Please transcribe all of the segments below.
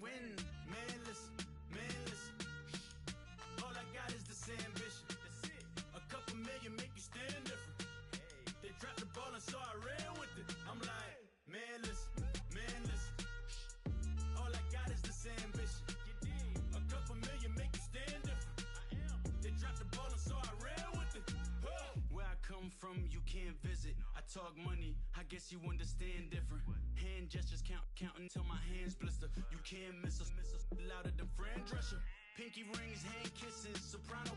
win-win. Man, listen. All I got is this ambition. That's it. A couple million make you stand different. Hey. They dropped the ball and so I ran with it. I'm like, man, listen. All I got is this ambition. A couple million make you stand different. They dropped the ball and so I ran with it. Where I come from, you can't visit. I talk money, I guess you understand different. Hand gestures counting till my hands blister. You can't miss us, louder than Fran Drescher. Pinky rings, hand kisses, soprano.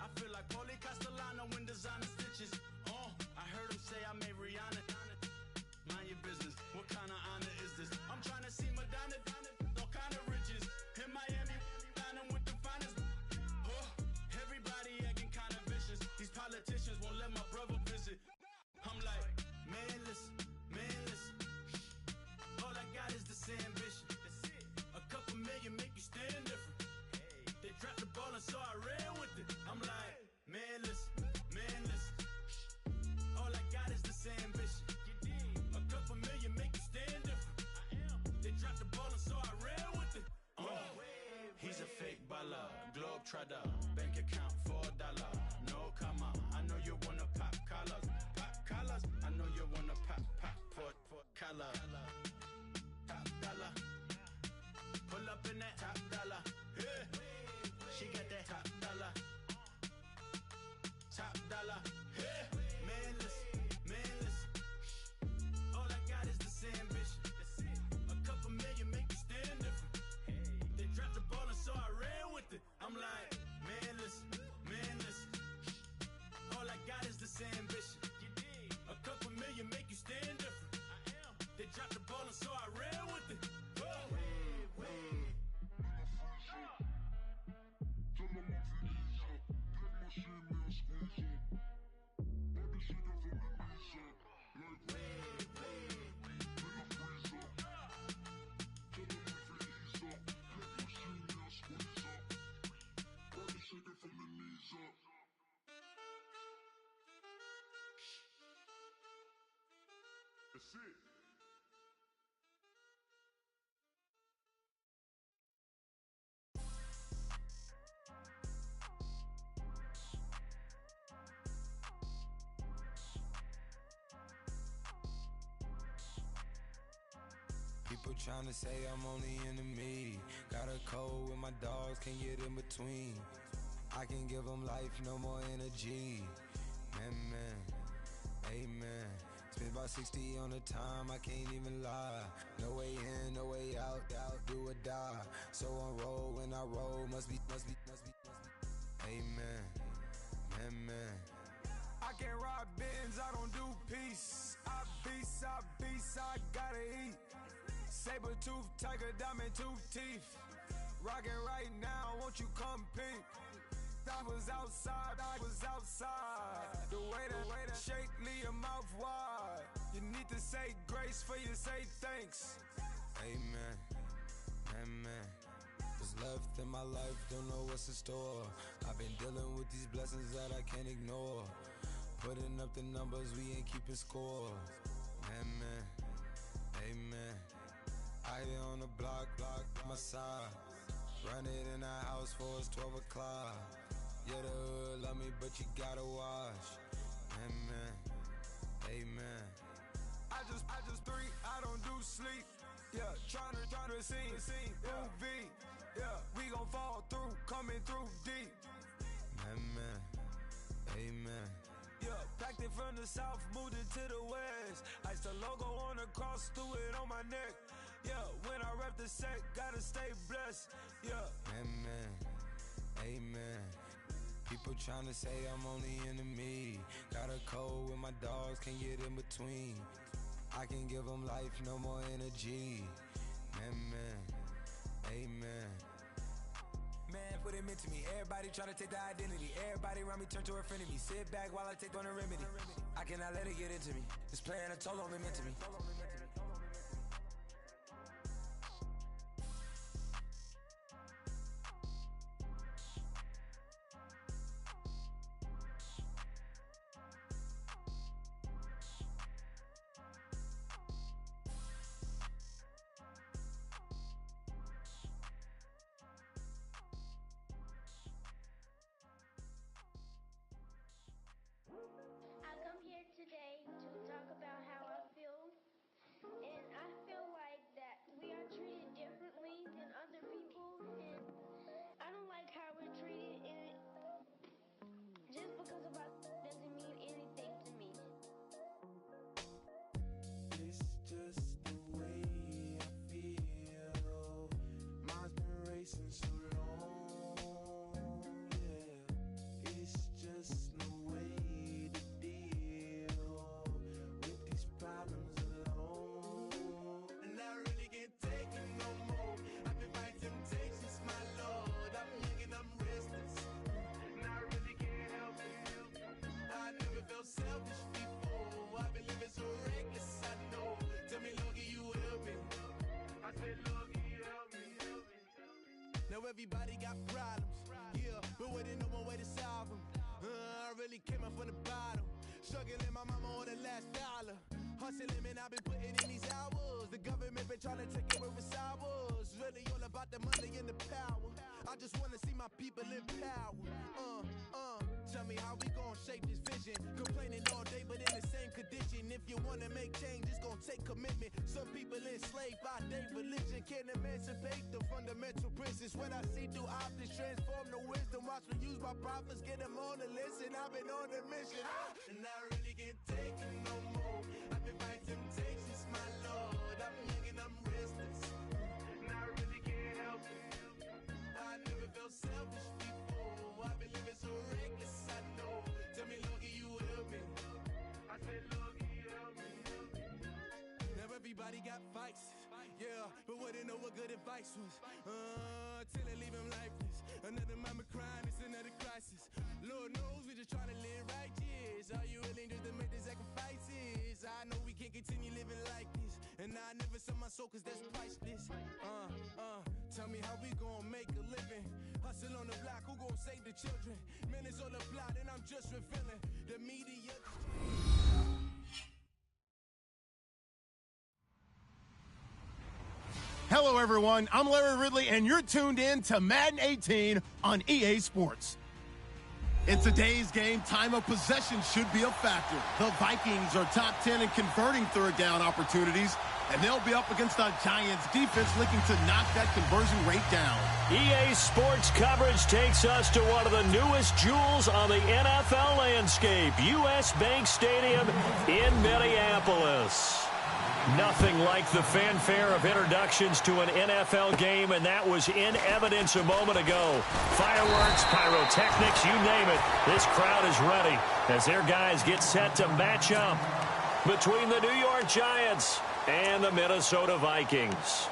I feel like Paulie Castellano in designer stitches. I heard him say I made Rihanna. Mind your business, what kind of honor is this? I'm trying to see Madonna, all kind of riches. In Miami, dining with the finest. Everybody acting kind of vicious. These politicians won't let my brother visit. I'm like, man, listen. All I got is this ambition. That's it. A couple million make you stand different. Hey. They dropped the ball and so I ran with it. I'm like, man, listen. All I got is this ambition. A couple million make you stand different. They dropped the ball and so I ran with it. He's a fake baller, globe trotter, bank account $4, no comma. I know you wanna pop collars. I know you wanna pop collar. Top dollar, pull up in that top dollar. Yeah. She got that top dollar. Yeah. Man, listen. All I got is this ambition. A couple million make you stand different. They dropped the ball and so I ran with it. I'm like, man, listen. All I got is this ambition. A couple million make you stand different. They dropped the ball and so I ran with it. That's it. People tryna say I'm only in the media. Got a cold with my dogs, can't get in between. I can give them life, no more energy. Man, amen. Spent about 60 on the time, I can't even lie. No way in, no way out, do or die. So on roll, when I roll, must be. Amen, man. I can't ride Benz, I don't do peace. I beast, I gotta eat. Saber tooth, tiger, diamond tooth teeth. Rockin' right now, won't you come peep? I was outside. The way that shake, leave your mouth wide. You need to say grace for you say thanks. Amen. What's left in my life, don't know what's in store. I've been dealing with these blessings that I can't ignore. Putting up the numbers, we ain't keeping score. Amen. Out here on the block, my side. Run it in the house for it's 12 o'clock. Yeah, the hood love me, but you gotta watch. Amen. I just three, I don't do sleep. Yeah, tryna see UV. Yeah, we gon' fall through, coming through deep. Amen. Yeah, packed it from the south, moved it to the west. Iced the logo on the cross, threw it on my neck. Yeah, when I rep the set, gotta stay blessed. Yeah. Amen. People tryna say I'm only in the media. Got a cold with my dogs, can't get in between. I can give them life, no more energy. Amen. Man, what it meant to me. Everybody try to take the identity. Everybody around me turn to a friend of me. Sit back while I take on the remedy. I cannot let it get into me. This playing a toll on me meant to me. Now everybody got problems, yeah, but we didn't know one way to solve them. I really came up from the bottom, struggling my mama on the last dollar. Hustling, man, I've been putting in these hours. The government been trying to take away what's ours. Really all about the money and the power. I just want to see my people in power. Tell me how we gon' shape this vision. Complaining all day, but in the same condition. If you wanna make change, it's gon' take commitment. Some people enslaved by their religion can't emancipate the fundamental principles. What I see through optics transform the wisdom. Watch me use my prophets, get them on the list, and I've been on a mission. And I really can't take it no more. I've been fighting temptations, my Lord. I'm young and I'm restless, and I really can't help it. I never felt selfish before. I've been living so reckless, I know. Tell me, Lord, can you help me? I said, Lord, can you help me? Now everybody got fights, yeah, but wouldn't know what good advice was. Till they leave him lifeless. Another mama crying, it's another crisis. Lord knows we just trying to live righteous. Are you willing just to make the sacrifices? I know we can't continue living like this, and I never sell my soul cause that's priceless. Tell me how we gon' make a living. Hustle on the block, who gon' save the children? Minutes on the plot and I'm just revealing the media. Hello, everyone. I'm Larry Ridley, and you're tuned in to Madden 18 on EA Sports. In today's game, time of possession should be a factor. The Vikings are top 10 in converting third down opportunities, and they'll be up against the Giants' defense looking to knock that conversion rate down. EA Sports coverage takes us to one of the newest jewels on the NFL landscape, US Bank Stadium in Minneapolis. Nothing like the fanfare of introductions to an NFL game, and that was in evidence a moment ago. Fireworks, pyrotechnics, you name it. This crowd is ready as their guys get set to match up between the New York Giants and the Minnesota Vikings.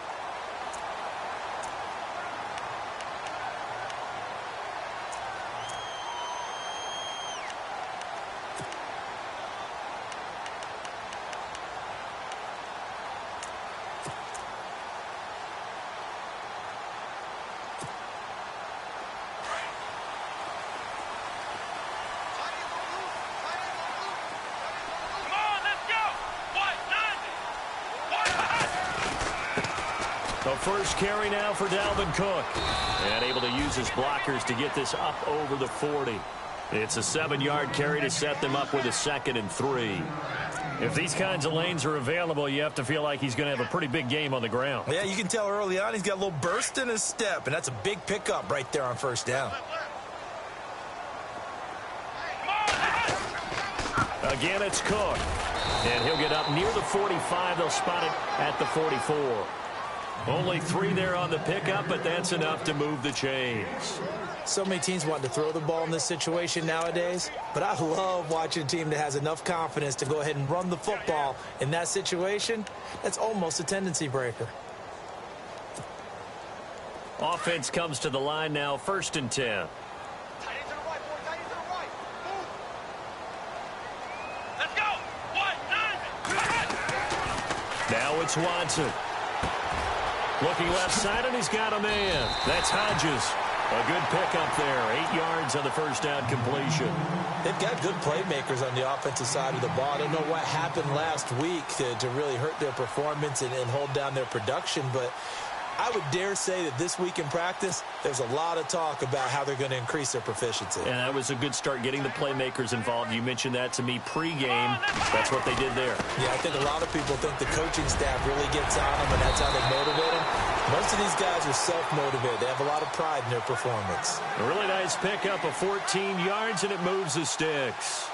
The first carry now for Dalvin Cook. And able to use his blockers to get this up over the 40. It's a 7-yard carry to set them up with a 2nd and 3. If these kinds of lanes are available, you have to feel like he's going to have a pretty big game on the ground. Yeah, you can tell early on he's got a little burst in his step, and that's a big pickup right there on first down. Again, it's Cook. And he'll get up near the 45. They'll spot it at the 44. Only 3 there on the pickup, but that's enough to move the chains. So many teams want to throw the ball in this situation nowadays, but I love watching a team that has enough confidence to go ahead and run the football. In that situation, that's almost a tendency breaker. Offense comes to the line now, 1st and 10. Now it's Watson. Looking left side, and he's got a man. That's Hodges. A good pickup there. 8 yards on the first down completion. They've got good playmakers on the offensive side of the ball. I don't know what happened last week to really hurt their performance and hold down their production, but I would dare say that this week in practice, there's a lot of talk about how they're going to increase their proficiency. And that was a good start, getting the playmakers involved. You mentioned that to me pregame. That's what they did there. Yeah, I think a lot of people think the coaching staff really gets on them, and that's how they motivate them. Most of these guys are self-motivated. They have a lot of pride in their performance. A really nice pickup of 14 yards, and it moves the sticks.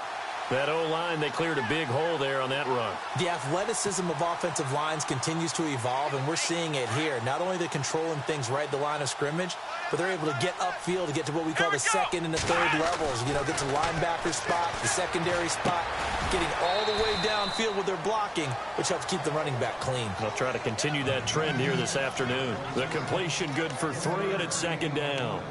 That O-line, they cleared a big hole there on that run. The athleticism of offensive lines continues to evolve, and we're seeing it here. Not only they're controlling things right at the line of scrimmage, but they're able to get upfield to get to what we call the second and the third levels. You know, get to linebacker spot, the secondary spot, getting all the way downfield with their blocking, which helps keep the running back clean. They'll try to continue that trend here this afternoon. The completion good for 3, and it's 2nd down.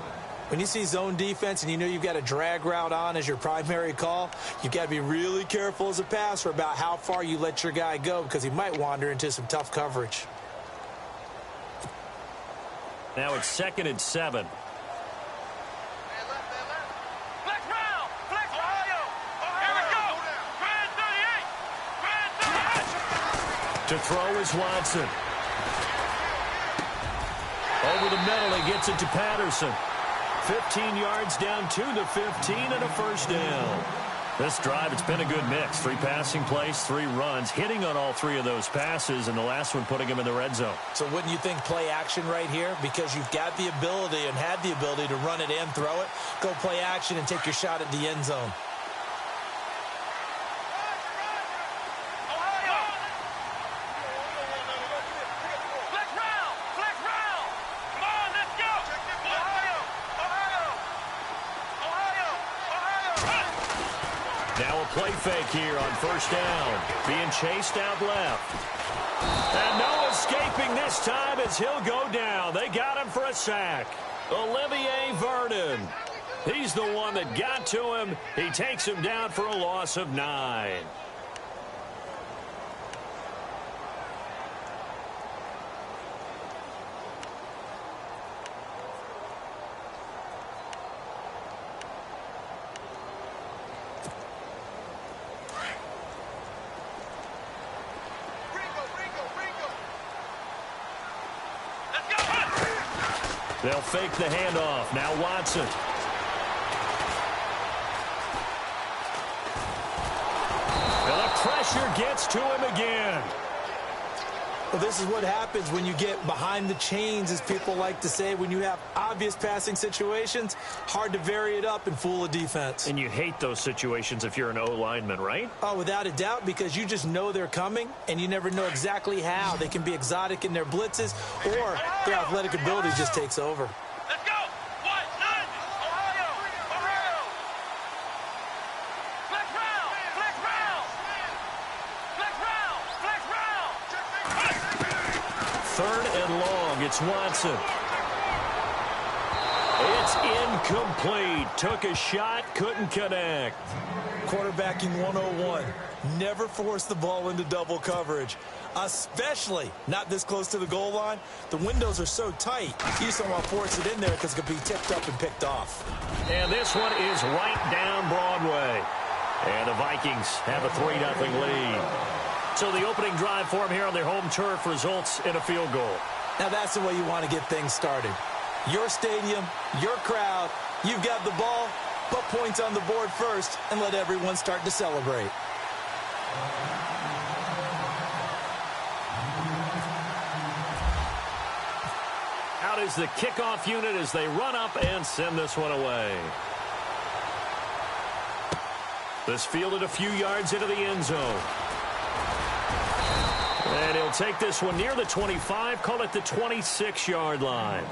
When you see zone defense and you know you've got a drag route on as your primary call, you've got to be really careful as a passer about how far you let your guy go because he might wander into some tough coverage. Now it's 2nd and 7. To throw is Watson. Over the middle, he gets it to Patterson. 15 yards down to the 15 and a first down. This drive, it's been a good mix. 3 passing plays, 3 runs, hitting on all 3 of those passes, and the last one putting him in the red zone. So wouldn't you think play action right here? Because you've got the ability and had the ability to run it and throw it. Go play action and take your shot at the end zone. Now a play fake here on first down. Being chased out left. And no escaping this time as he'll go down. They got him for a sack. Olivier Vernon. He's the one that got to him. He takes him down for a loss of 9. They'll fake the handoff. Now Watson. And the pressure gets to him again. Well, this is what happens when you get behind the chains, as people like to say. When you have obvious passing situations, hard to vary it up and fool a defense. And you hate those situations if you're an O-lineman, right? Oh, without a doubt, because you just know they're coming, and you never know exactly how. They can be exotic in their blitzes, or their athletic ability just takes over. Let's go! What? None! Ohio! Ohio! Flex round! Flex round! Flex round! Flex round! 3rd and long. It's Watson. It's incomplete. Took a shot, couldn't connect. Quarterbacking 101. Never force the ball into double coverage, especially not this close to the goal line. The windows are so tight, you just don't want to force it in there because it could be tipped up and picked off. And this one is right down Broadway. And the Vikings have a 3-0 lead. So the opening drive for them here on their home turf results in a field goal. Now that's the way you want to get things started. Your stadium, your crowd, you've got the ball, put points on the board first, and let everyone start to celebrate. Out is the kickoff unit as they run up and send this one away. This fielded a few yards into the end zone. And he'll take this one near the 25, call it the 26-yard line.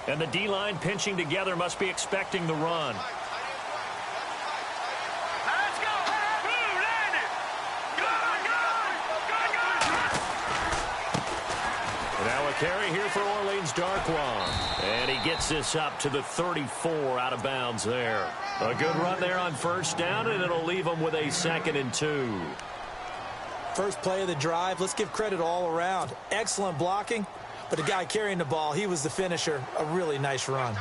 And the D-line pinching together must be expecting the run. Let's go! Blue landed! Now a carry here for Orleans Darkwan. And he gets this up to the 34 out of bounds there. A good run there on first down, and it'll leave him with a 2nd and 2. First play of the drive, let's give credit all around. Excellent blocking, but the guy carrying the ball, he was the finisher. A really nice run.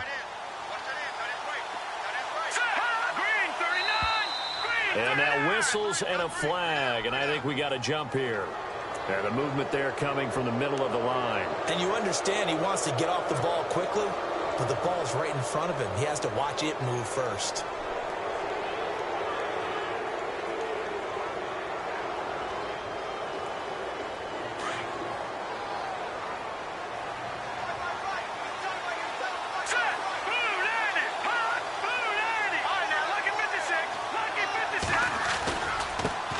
And now whistles and a flag, and I think we got a jump here. And the movement there coming from the middle of the line. And you understand he wants to get off the ball quickly, but the ball's right in front of him. He has to watch it move first.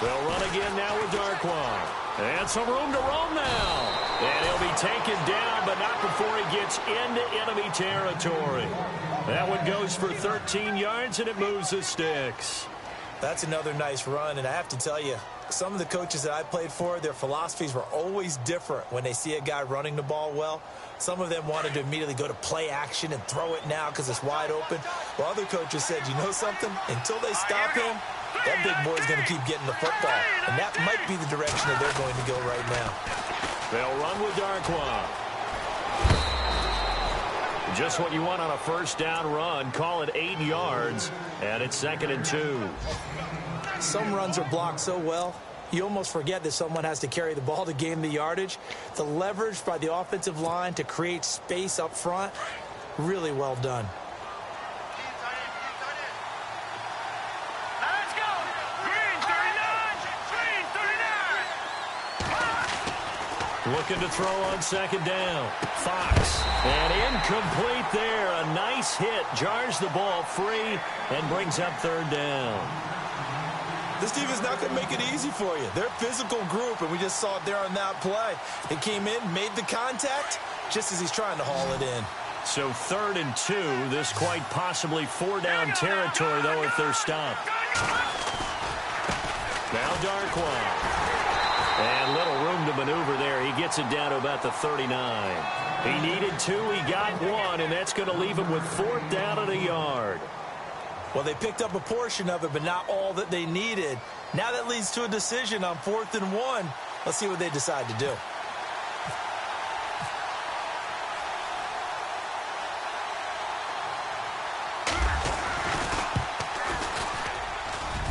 They'll run again now with Darkwan. And some room to roam now. And he'll be taken down, but not before he gets into enemy territory. That one goes for 13 yards, and it moves the sticks. That's another nice run, and I have to tell you, some of the coaches that I played for, their philosophies were always different when they see a guy running the ball well. Some of them wanted to immediately go to play action and throw it now because it's wide open. While other coaches said, you know something? Until they stop him, that big boy's going to keep getting the football. And that might be the direction that they're going to go right now. They'll run with Darkwa. Just what you want on a first down run. Call it 8 yards, and it's 2nd and 2. Some runs are blocked so well, you almost forget that someone has to carry the ball to gain the yardage. The leverage by the offensive line to create space up front, really well done. Let's go! Green 39! Green 39! Looking to throw on 2nd down. Fox. And incomplete there. A nice hit. Jars the ball free and brings up 3rd down. This team is not going to make it easy for you. They're a physical group, and we just saw it there on that play. They came in, made the contact, just as he's trying to haul it in. So 3rd and 2. This quite possibly 4-down territory, though, if they're stopped. Now Darkwa. And little room to maneuver there. He gets it down to about the 39. He needed 2. He got 1, and that's going to leave him with 4th down and a yard. Well, they picked up a portion of it, but not all that they needed. Now that leads to a decision on 4th and 1. Let's see what they decide to do.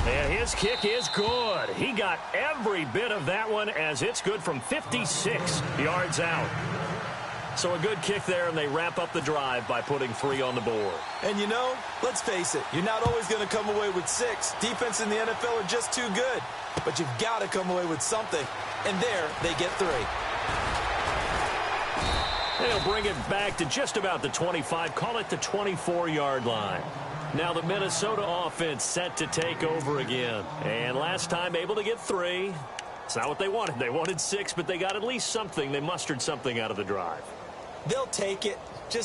And his kick is good. He got every bit of that one as it's good from 56 yards out. So a good kick there, and they wrap up the drive by putting 3 on the board. And you know, let's face it, you're not always going to come away with 6. Defense in the NFL are just too good. But you've got to come away with something. And there, they get 3. They'll bring it back to just about the 25, call it the 24-yard line. Now the Minnesota offense set to take over again. And last time able to get 3. It's not what they wanted. They wanted 6, but they got at least something. They mustered something out of the drive. They'll take it.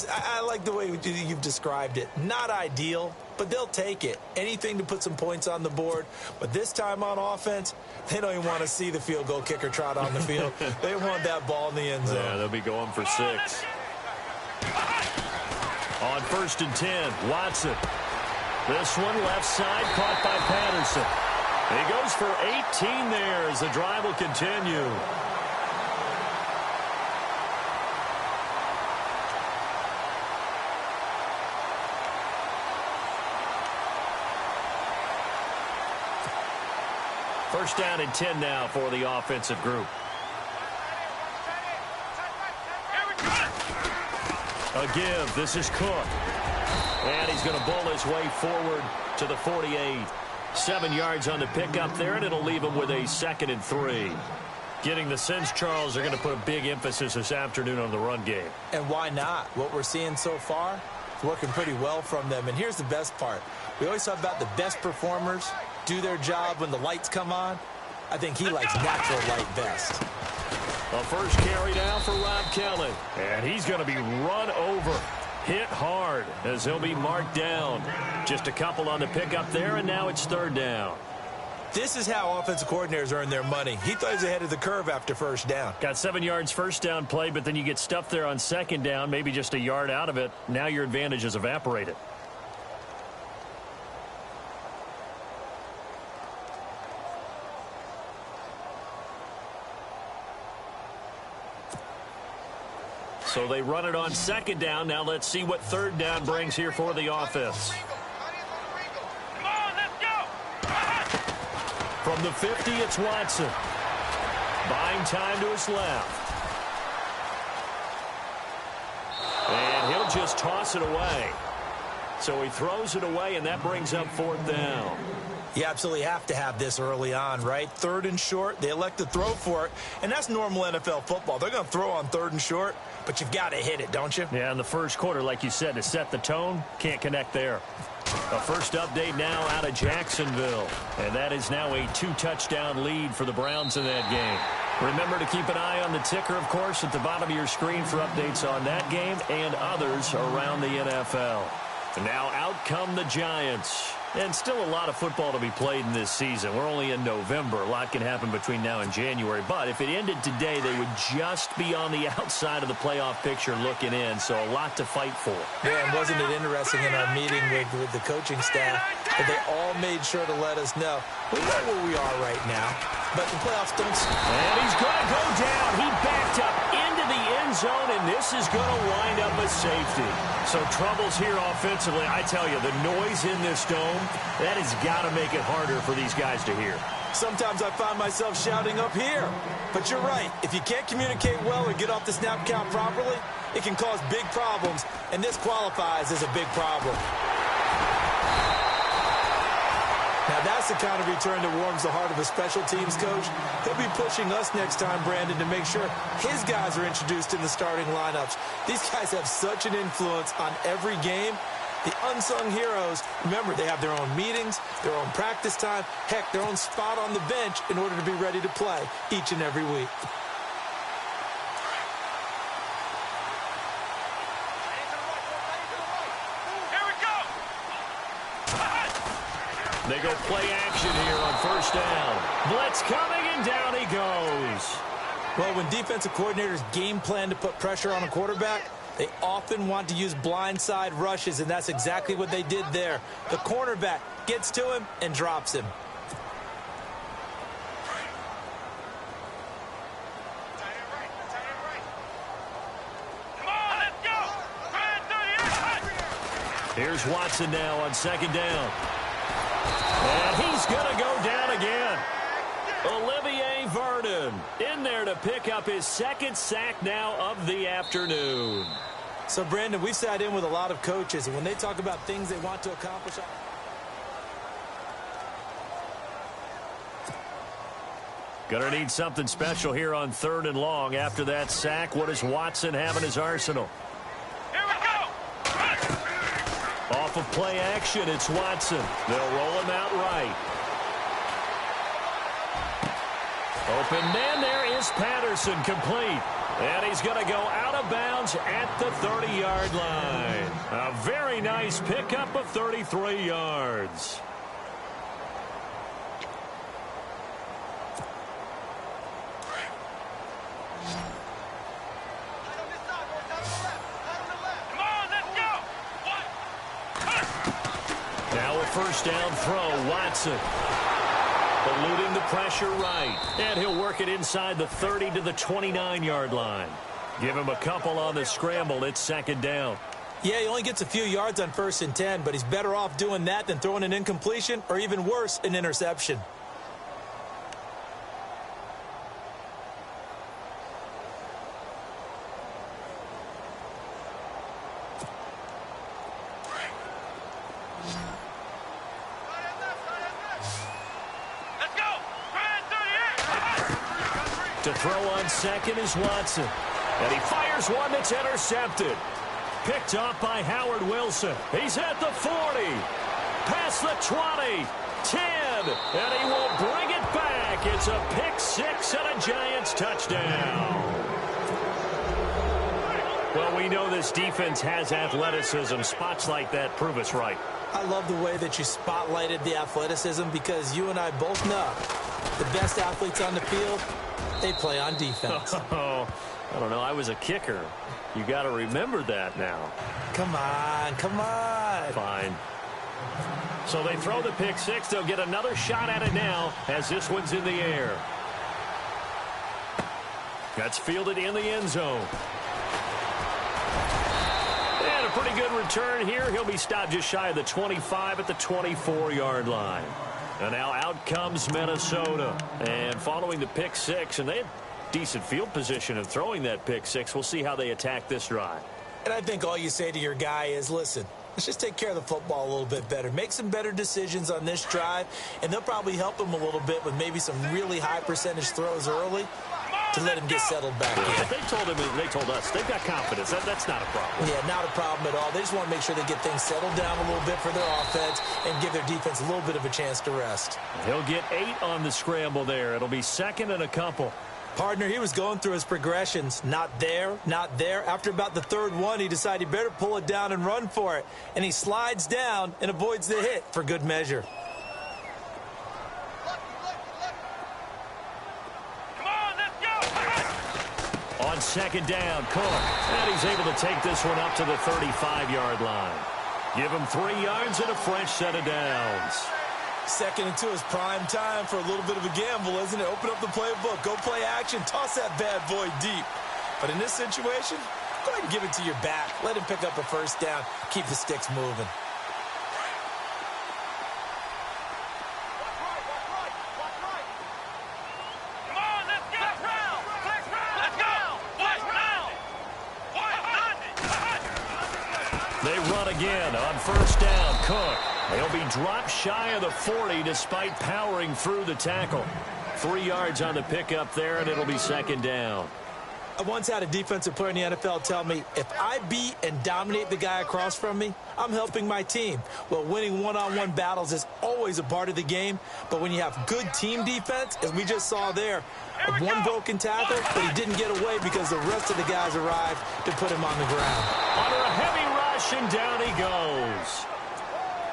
I like the way you've described it. Not ideal, but they'll take it. Anything to put some points on the board. But this time on offense, they don't even want to see the field goal kicker trot on the field. They want that ball in the end zone. Yeah, they'll be going for 6. On 1st and 10, Watson. This one left side, caught by Patterson. He goes for 18 there as the drive will continue. First down and 10 now for the offensive group. A give. This is Cook. And he's going to bull his way forward to the 48. 7 yards on the pickup there, and it'll leave him with a 2nd and 3. Getting the sense, Charles, they're going to put a big emphasis this afternoon on the run game. And why not? What we're seeing so far is working pretty well from them. And here's the best part. We always talk about the best performers do their job when the lights come on. I think he likes natural light best. A first carry now for Rob Kelly. And he's going to be run over. Hit hard as he'll be marked down. Just a couple on the pickup there, and now it's 3rd down. This is how offensive coordinators earn their money. He thought he was ahead of the curve after first down. Got 7 yards first down play, but then you get stuffed there on 2nd down, maybe just a yard out of it. Now your advantage is evaporated. So they run it on 2nd down. Now let's see what 3rd down brings here for the offense. Come on, let's go! From the 50, it's Watson. Buying time to his left. And he'll just toss it away. So he throws it away, and that brings up 4th down. You absolutely have to have this early on, right? 3rd and short, they elect to throw for it, and that's normal NFL football. They're going to throw on 3rd and short, but you've got to hit it, don't you? Yeah, in the first quarter, like you said, to set the tone, can't connect there. A first update now out of Jacksonville, and that is now a 2-touchdown lead for the Browns in that game. Remember to keep an eye on the ticker, of course, at the bottom of your screen for updates on that game and others around the NFL. And now out come the Giants. And still a lot of football to be played in this season. We're only in November. A lot can happen between now and January. But if it ended today, they would just be on the outside of the playoff picture looking in. So a lot to fight for. Yeah, and wasn't it interesting in our meeting with the coaching staff that they all made sure to let us know, we know where we are right now, but the playoffs don't start. And he's going to go down. He backed up into the end zone, and this is going to wind up a safety. So troubles here offensively. I tell you, the noise in this dome, that has got to make it harder for these guys to hear. Sometimes I find myself shouting up here. But you're right. If you can't communicate well or get off the snap count properly, it can cause big problems, and this qualifies as a big problem. Now, that's the kind of return that warms the heart of a special teams coach. He'll be pushing us next time, Brandon, to make sure his guys are introduced in the starting lineups. These guys have such an influence on every game. The unsung heroes, remember, they have their own meetings, their own practice time, heck, their own spot on the bench in order to be ready to play each and every week. They go play action here on first down. Blitz coming, and down he goes. Well, when defensive coordinators game plan to put pressure on a quarterback, they often want to use blindside rushes, and that's exactly what they did there. The cornerback gets to him and drops him. Here's Watson now on second down. And he's going to go down again. Olivier Vernon in there to pick up his second sack now of the afternoon. So, Brandon, we've sat in with a lot of coaches, and when they talk about things they want to accomplish, Gonna need something special here on 3rd and long. After that sack, what does Watson have in his arsenal? Here we go! Off of play action, it's Watson. They'll roll him out right. Open man, there is Patterson, complete. And he's going to go out of bounds at the 30-yard line. A very nice pickup of 33 yards. Now a first down throw, Watson. Eluding the pressure right. And he'll work it inside the 30 to the 29-yard line. Give him a couple on the scramble. It's second down. Yeah, he only gets a few yards on 1st and 10, but he's better off doing that than throwing an incompletion or even worse, an interception. To throw on second is Watson. And he fires one that's intercepted. Picked off by Howard Wilson. He's at the 40. Past the 20. 10. And he will bring it back. It's a pick six and a Giants touchdown. Well, we know this defense has athleticism. Spots like that prove us right. I love the way that you spotlighted the athleticism because you and I both know the best athletes on the field, they play on defense. Oh, I don't know. I was a kicker. You got to remember that now. Come on, come on. Fine. So they throw the pick six. They'll get another shot at it now as this one's in the air. That's fielded in the end zone. And a pretty good return here. He'll be stopped just shy of the 25 at the 24-yard line. And now out comes Minnesota. And following the pick six, and they had decent field position in throwing that pick six. We'll see how they attack this drive. And I think all you say to your guy is, listen, let's just take care of the football a little bit better. Make some better decisions on this drive, and they'll probably help him a little bit with maybe some really high percentage throws early to let him get settled back in. If they told him, they told us, they've got confidence. That's not a problem. Yeah, not a problem at all. They just want to make sure they get things settled down a little bit for their offense and give their defense a little bit of a chance to rest. He'll get 8 on the scramble there. It'll be second and a couple. Partner, he was going through his progressions. Not there, not there. After about the third one, he decided he better pull it down and run for it. And he slides down and avoids the hit for good measure. Come on, let's go. On second down, Cook. And he's able to take this one up to the 35-yard line. Give him 3 yards and a fresh set of downs. Second and 2 is prime time for a little bit of a gamble, isn't it? Open up the playbook, go play action, toss that bad boy deep. But in this situation, go ahead and give it to your back. Let him pick up a first down. Keep the sticks moving. Come on, let's go. Let's go. They run again on first down. Cook. They'll be dropped shy of the 40 despite powering through the tackle. 3 yards on the pickup there, and it'll be second down. I once had a defensive player in the NFL tell me, if I beat and dominate the guy across from me, I'm helping my team. Well, winning one-on-one battles is always a part of the game, but when you have good team defense, as we just saw there, one broken tackle, but he didn't get away because the rest of the guys arrived to put him on the ground. Under a heavy rush, and down he goes.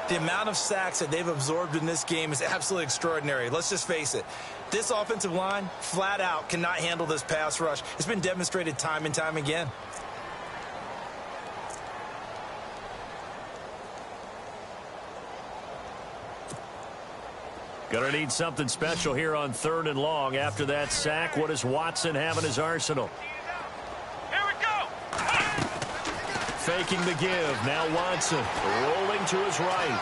The amount of sacks that they've absorbed in this game is absolutely extraordinary. Let's just face it. This offensive line, flat out, cannot handle this pass rush. It's been demonstrated time and time again. Gonna need something special here on 3rd and long. After that sack, what does Watson have in his arsenal? Here we go. Faking the give. Now Watson rolling to his right.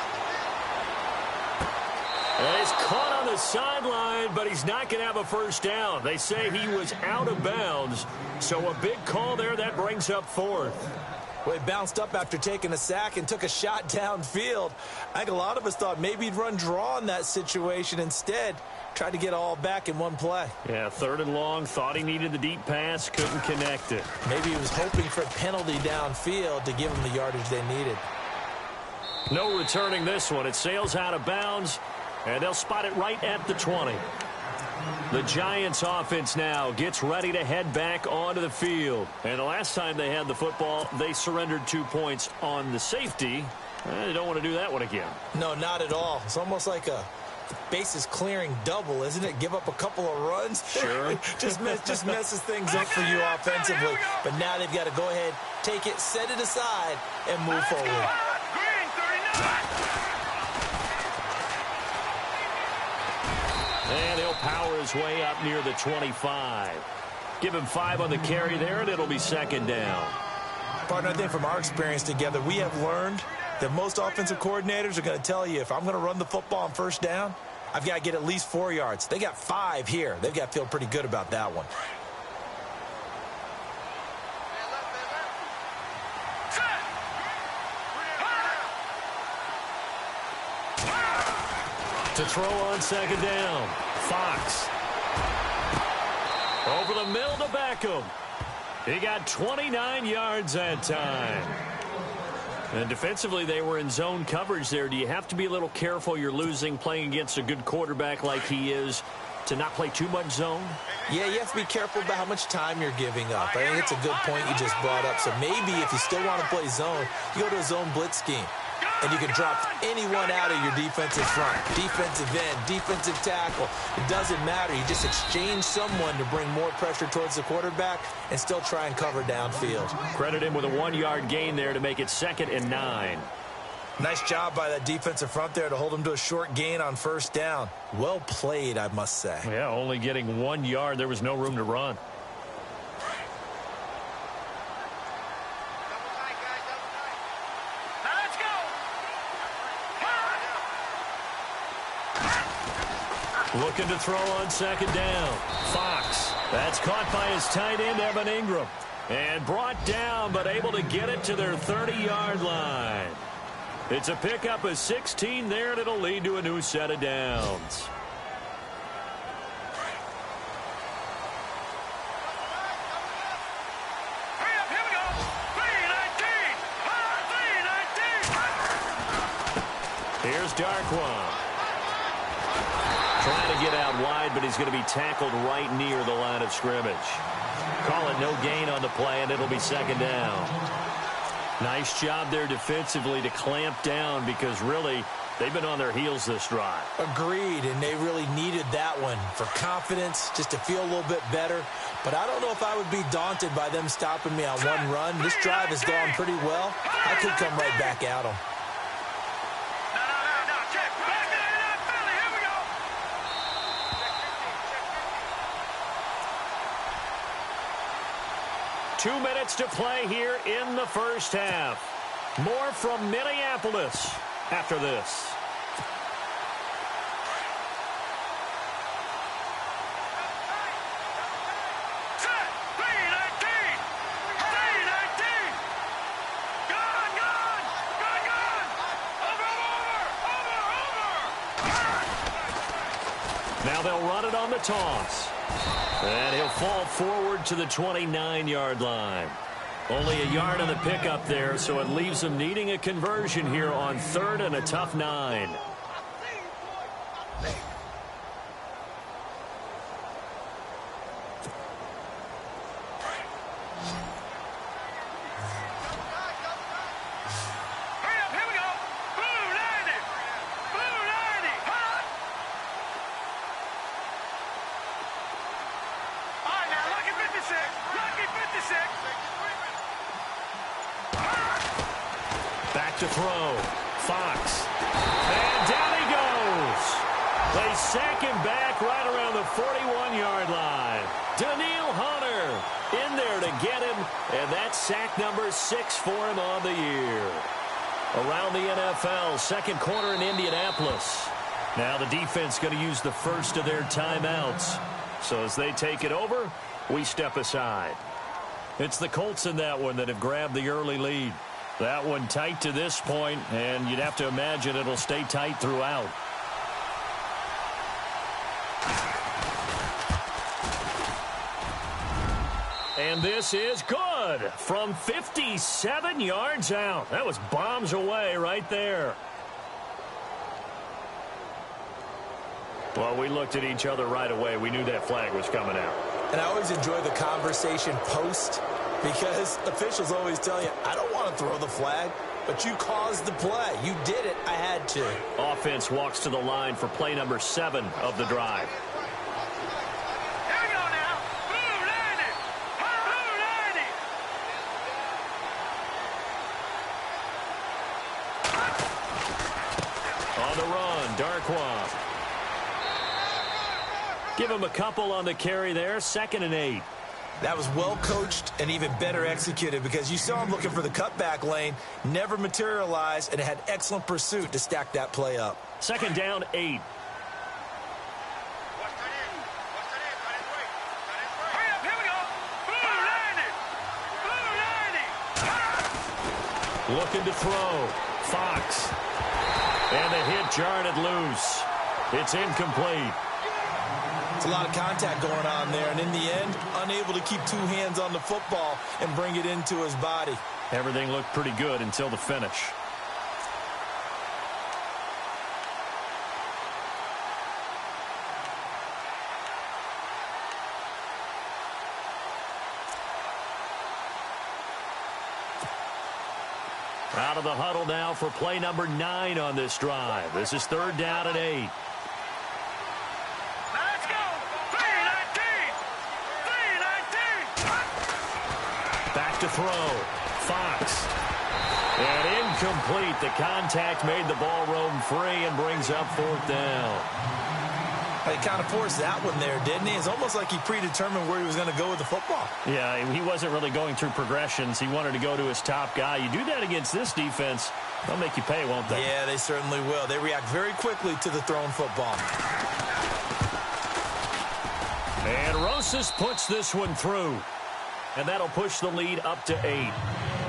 And he's caught on the sideline, but he's not going to have a first down. They say he was out of bounds. So a big call there. That brings up 4th. Well, he bounced up after taking a sack and took a shot downfield. I think a lot of us thought maybe he'd run draw in that situation. Instead, tried to get all back in one play. Yeah, 3rd and long. Thought he needed the deep pass. Couldn't connect it. Maybe he was hoping for a penalty downfield to give them the yardage they needed. No returning this one. It sails out of bounds, and they'll spot it right at the 20. The Giants offense now gets ready to head back onto the field. And the last time they had the football, they surrendered 2 points on the safety. They don't want to do that one again. No, not at all. It's almost like a bases clearing double, isn't it? Give up a couple of runs. Sure. just messes things up for you offensively. But now they've got to go ahead, take it, set it aside, and move forward. Green 39. And he'll power his way up near the 25. Give him 5 on the carry there, and it'll be second down. Partner, I think from our experience together, we have learned that most offensive coordinators are going to tell you, if I'm going to run the football on first down, I've got to get at least 4 yards. They got 5 here. They've got to feel pretty good about that one. To throw on second down, Fox. Over the middle to Beckham. He got 29 yards that time. And defensively, they were in zone coverage there. Do you have to be a little careful? You're losing playing against a good quarterback like he is to not play too much zone? Yeah, you have to be careful about how much time you're giving up. I think it's a good point you just brought up. So maybe if you still want to play zone, you go to a zone blitz scheme. And you can drop anyone out of your defensive front. Defensive end, defensive tackle. It doesn't matter. You just exchange someone to bring more pressure towards the quarterback and still try and cover downfield. Credit him with a 1-yard gain there to make it 2nd and 9. Nice job by that defensive front there to hold him to a short gain on first down. Well played, I must say. Yeah, only getting 1 yard. There was no room to run. Looking to throw on second down. Fox. That's caught by his tight end, Evan Ingram. And brought down, but able to get it to their 30-yard line. It's a pickup of 16 there, and it'll lead to a new set of downs. Hurry up, here we go. 319. 319. Here's Darkwan. Trying to get out wide, but he's going to be tackled right near the line of scrimmage. Call it no gain on the play, and it'll be second down. Nice job there defensively to clamp down because really they've been on their heels this drive. Agreed, and they really needed that one for confidence, just to feel a little bit better. But I don't know if I would be daunted by them stopping me on one run. This drive has gone pretty well. I could come right back at them. No, check. Back in that Philly. Here we go. 2 minutes to play here in the first half. More from Minneapolis after this. Now they'll run it on the toss. And he'll fall forward to the 29-yard line. Only a yard on the pickup there, so it leaves them needing a conversion here on 3rd and a tough 9. Back to throw. Fox. And down he goes. They sack him back right around the 41-yard line. Daniil Hunter in there to get him, and that's sack number 6 for him on the year. Around the NFL, second quarter in Indianapolis. Now the defense going to use the first of their timeouts. So as they take it over, we step aside. It's the Colts in that one that have grabbed the early lead. That one tight to this point, and you'd have to imagine it'll stay tight throughout. And this is good from 57 yards out. That was bombs away right there. Well, we looked at each other right away. We knew that flag was coming out. And I always enjoy the conversation post because officials always tell you, I don't want to throw the flag, but you caused the play. You did it. I had to. Offense walks to the line for play number 7 of the drive. Here we go now. Blue 90. Blue 90. On the run, Darkwa. Give him a couple on the carry there. 2nd and 8. That was well coached and even better executed because you saw him looking for the cutback lane, never materialized, and had excellent pursuit to stack that play up. 2nd down, 8. Hurry up, here we go. Blue 90. Looking to throw. Fox. And the hit jarred it loose. It's incomplete. It's a lot of contact going on there, and in the end, unable to keep 2 hands on the football and bring it into his body. Everything looked pretty good until the finish. Out of the huddle now for play number 9 on this drive. This is 3rd down and 8. Let's go. 319. Back to throw. Fox. And incomplete. The contact made the ball roam free and brings up 4th down. He kind of forced that one there, didn't he? It's almost like he predetermined where he was going to go with the football. Yeah, he wasn't really going through progressions. He wanted to go to his top guy. You do that against this defense, they'll make you pay, won't they? Yeah, they certainly will. They react very quickly to the thrown football. And Rosas puts this one through. And that'll push the lead up to 8.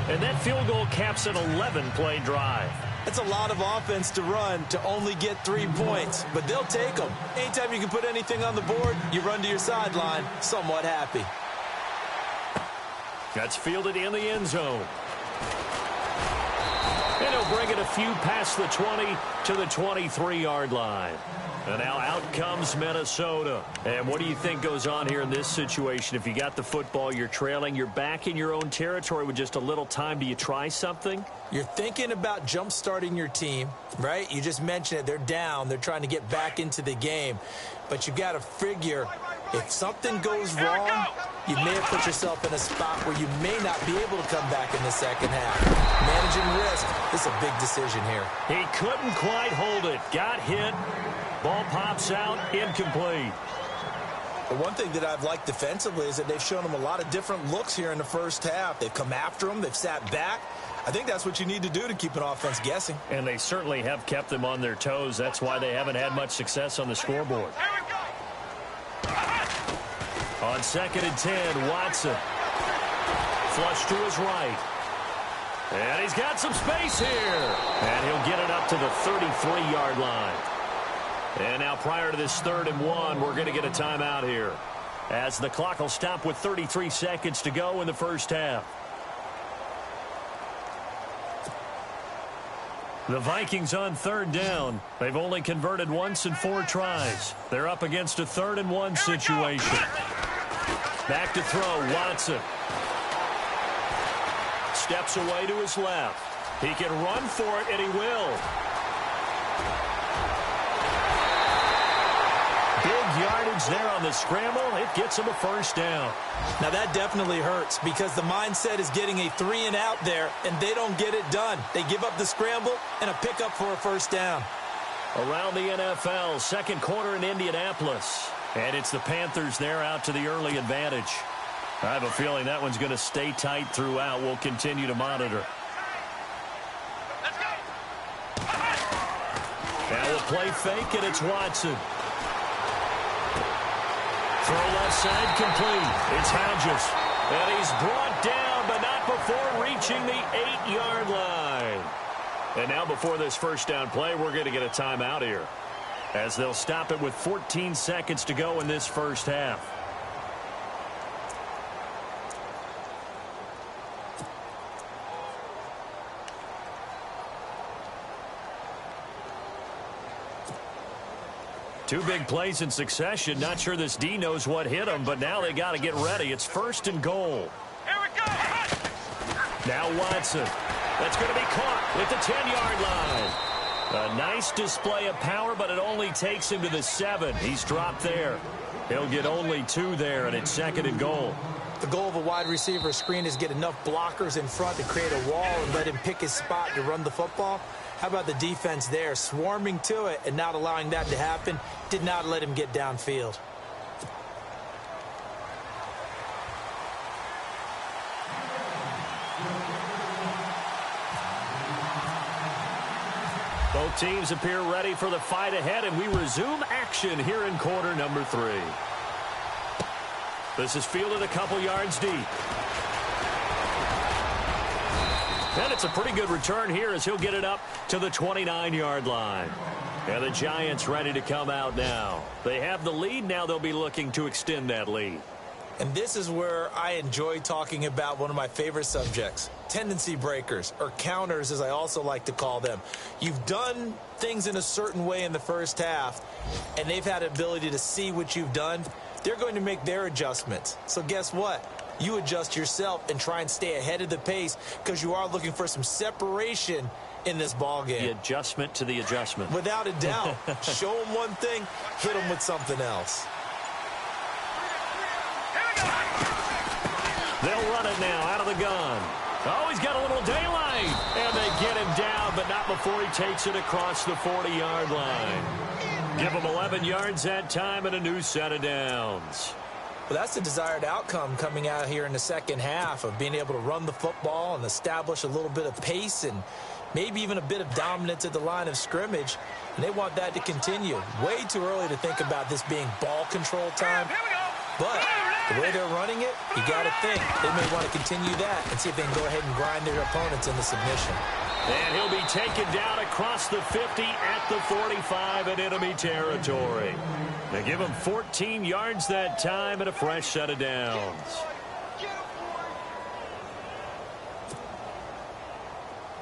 And that field goal caps an 11-play drive. It's a lot of offense to run to only get 3 points, but they'll take them. Anytime you can put anything on the board, you run to your sideline somewhat happy. That's fielded in the end zone. And He'll bring it a few past the 20 to the 23-yard line. And now out comes Minnesota. And what do you think goes on here in this situation? If you got the football, you're trailing, you're back in your own territory with just a little time. Do you try something? You're thinking about jump-starting your team, right? You just mentioned it. They're down. They're trying to get back into the game. But you got to figure if something goes wrong, you may have put yourself in a spot where you may not be able to come back in the second half. Managing risk is a big decision here. He couldn't quite hold it. Got hit. Ball pops out, incomplete. The one thing that I've liked defensively is that they've shown him a lot of different looks here in the first half. They've come after him. They've sat back. I think that's what you need to do to keep an offense guessing. And they certainly have kept them on their toes. That's why they haven't had much success on the scoreboard. On 2nd and 10, Watson. Flush to his right. And he's got some space here. And he'll get it up to the 33-yard line. And now prior to this 3rd and 1, we're going to get a timeout here, as the clock will stop with 33 seconds to go in the first half. The Vikings on 3rd down. They've only converted once in 4 tries. They're up against a 3rd and 1 situation. Back to throw, Watson. Steps away to his left. He can run for it, and he will. Big yardage there on the scramble. It gets him a first down. Now that definitely hurts because the mindset is getting a 3-and-out there, and they don't get it done. They give up the scramble and a pickup for a first down. Around the NFL, second quarter in Indianapolis. And it's the Panthers there out to the early advantage. I have a feeling that one's going to stay tight throughout. We'll continue to monitor. Now we'll play fake, and it's Watson. Throw left side complete. It's Hodges. And he's brought down, but not before reaching the 8-yard line. And now before this first down play, we're going to get a timeout here, as they'll stop it with 14 seconds to go in this first half. Two big plays in succession. Not sure this D knows what hit him, but now they got to get ready. It's 1st and goal. Here we go. Now Watson. That's going to be caught at the 10-yard line. A nice display of power, but it only takes him to the 7. He's dropped there. He'll get only 2 there, and it's 2nd and goal. The goal of a wide receiver screen is get enough blockers in front to create a wall and let him pick his spot to run the football. How about the defense there, swarming to it and not allowing that to happen? Did not let him get downfield. Both teams appear ready for the fight ahead, and we resume action here in quarter number 3. This is fielded a couple yards deep. And it's a pretty good return here, as he'll get it up to the 29-yard line. And the Giants ready to come out now. They have the lead. Now they'll be looking to extend that lead. And this is where I enjoy talking about one of my favorite subjects, tendency breakers, or counters as I also like to call them. You've done things in a certain way in the first half, and they've had the ability to see what you've done. They're going to make their adjustments. So guess what? You adjust yourself and try and stay ahead of the pace, because you are looking for some separation in this ball game. The adjustment to the adjustment. Without a doubt. Show them one thing, hit them with something else. They'll run it now out of the gun. Oh, he's got a little daylight. And they get him down, but not before he takes it across the 40-yard line. Give him 11 yards that time and a new set of downs. Well, that's the desired outcome coming out here in the second half, of being able to run the football and establish a little bit of pace and maybe even a bit of dominance at the line of scrimmage. And they want that to continue. Way too early to think about this being ball control time. But the way they're running it, you got to think they may want to continue that and see if they can go ahead and grind their opponents into submission. And he'll be taken down across the 50 at the 45 in enemy territory. They give him 14 yards that time and a fresh set of downs.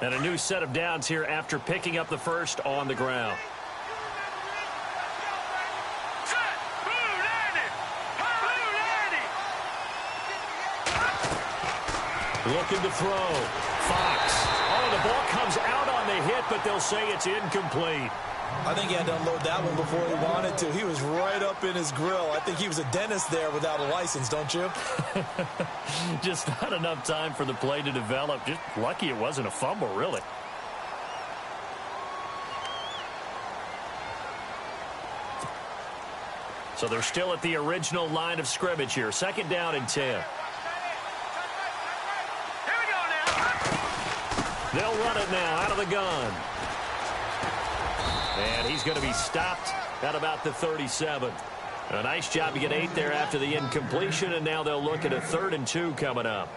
And a new set of downs here after picking up the first on the ground. Looking to throw. Fox. Oh, the ball comes out on the hit, but they'll say it's incomplete. I think he had to unload that one before he wanted to. He was right up in his grill. I think he was a dentist there without a license, don't you? Just not enough time for the play to develop. Just lucky it wasn't a fumble, really. So they're still at the original line of scrimmage here. 2nd down and 10. They'll run it now out of the gun. And he's going to be stopped at about the 37. A nice job to get 8 there after the incompletion, and now they'll look at a 3rd and 2 coming up.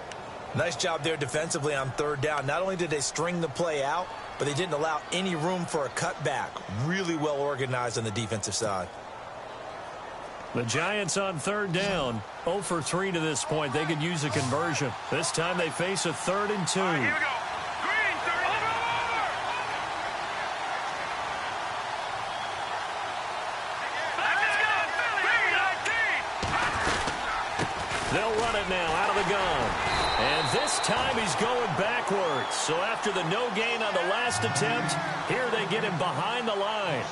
Nice job there defensively on 3rd down. Not only did they string the play out, but they didn't allow any room for a cutback. Really well organized on the defensive side. The Giants on 3rd down. 0 for 3 to this point. They could use a conversion. This time they face a 3rd and 2. All right, here we go. They'll run it now out of the gun. And this time he's going backwards. So after the no gain on the last attempt, here they get him behind the line.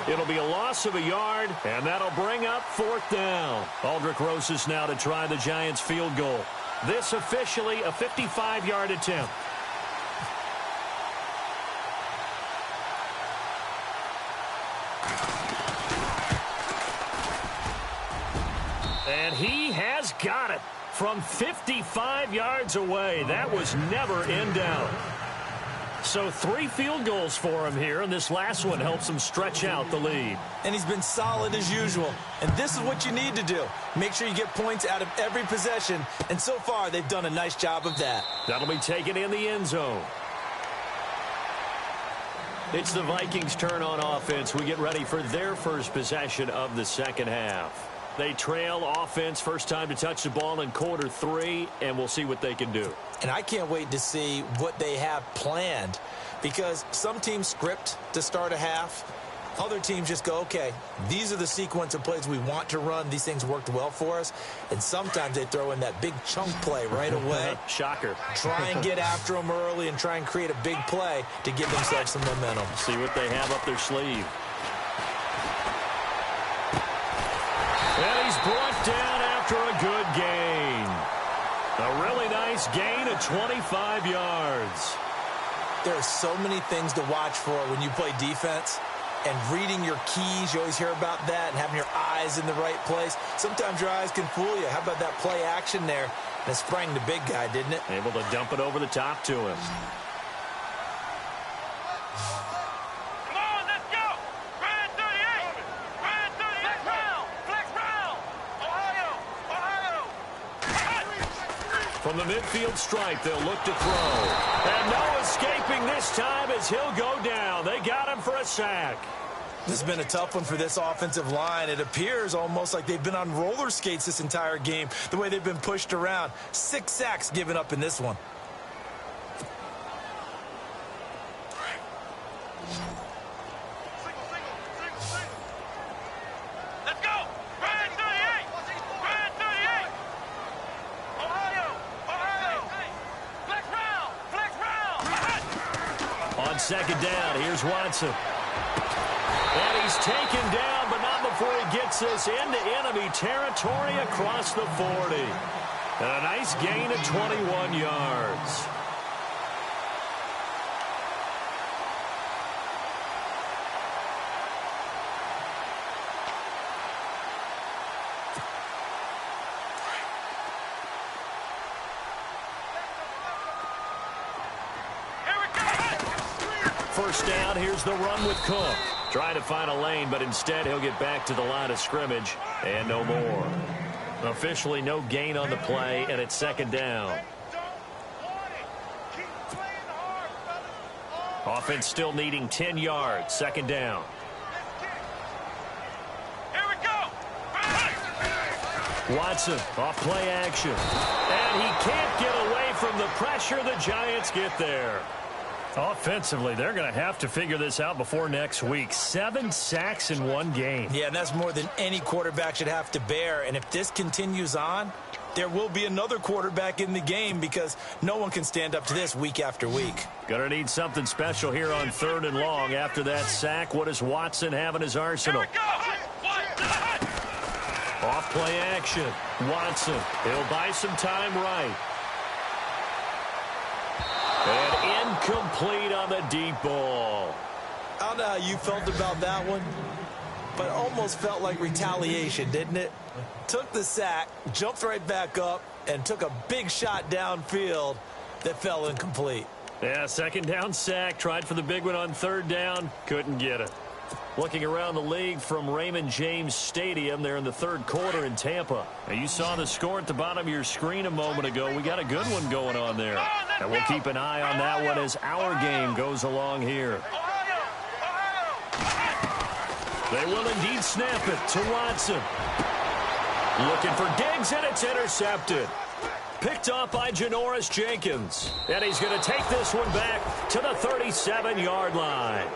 It'll be a loss of a yard, and that'll bring up 4th down. Aldrich Rosas now to try the Giants' field goal. This officially a 55-yard attempt. And he has got it from 55 yards away. That was never in doubt. So 3 field goals for him here, and this last one helps him stretch out the lead. And he's been solid as usual. And this is what you need to do. Make sure you get points out of every possession. And so far, they've done a nice job of that. That'll be taken in the end zone. It's the Vikings' turn on offense. We get ready for their first possession of the second half. They trail offense, first time to touch the ball in quarter 3, and we'll see what they can do. And I can't wait to see what they have planned, because some teams script to start a half. Other teams just go, okay, these are the sequence of plays we want to run. These things worked well for us. And sometimes they throw in that big chunk play right away. Shocker. Try and get after them early and try and create a big play to give themselves some momentum. See what they have up their sleeve. And he's brought down after a good gain. A really nice gain of 25 yards. There are so many things to watch for when you play defense. And reading your keys, you always hear about that, and having your eyes in the right place. Sometimes your eyes can fool you. How about that play action there? And it sprang the big guy, didn't it? Able to dump it over the top to him. Come on, let's go. Ryan 38. Ryan 38. Flex round. Flex round. Ohio. From the midfield stripe, they'll look to throw. And no escaping this time as he'll go down. They got him for a sack. This has been a tough one for this offensive line. It appears almost like they've been on roller skates this entire game, the way they've been pushed around. 6 sacks given up in this one. Let's go. Ryan 38. Ryan 38. Ohio. Flex round. Flex round. On second down, here's Watson. And he's taken down, but not before he gets this into enemy territory across the 40. And a nice gain of 21 yards. First down, here's the run with Cook. Trying to find a lane, but instead he'll get back to the line of scrimmage and no more. Officially no gain on the play, and it's second down. Offense still needing 10 yards. Second down. Here we go. Watson off play action. And he can't get away from the pressure. The Giants get there. Offensively, they're going to have to figure this out before next week. 7 sacks in one game. Yeah, and that's more than any quarterback should have to bear. And if this continues on, there will be another quarterback in the game because no one can stand up to this week after week. Going to need something special here on 3rd and long. After that sack, what does Watson have in his arsenal? Off play action. Watson, he'll buy some time right. And incomplete on the deep ball. I don't know how you felt about that one, but almost felt like retaliation, didn't it? Took the sack, jumped right back up, and took a big shot downfield that fell incomplete. Yeah, 2nd down sack. Tried for the big one on 3rd down. Couldn't get it. Looking around the league from Raymond James Stadium, they're in the 3rd quarter in Tampa. Now, you saw the score at the bottom of your screen a moment ago. We got a good one going on there. And we'll keep an eye on that one as our game goes along here. They will indeed snap it to Watson. Looking for Diggs, and it's intercepted. Picked off by Janoris Jenkins. And he's going to take this one back to the 37-yard line.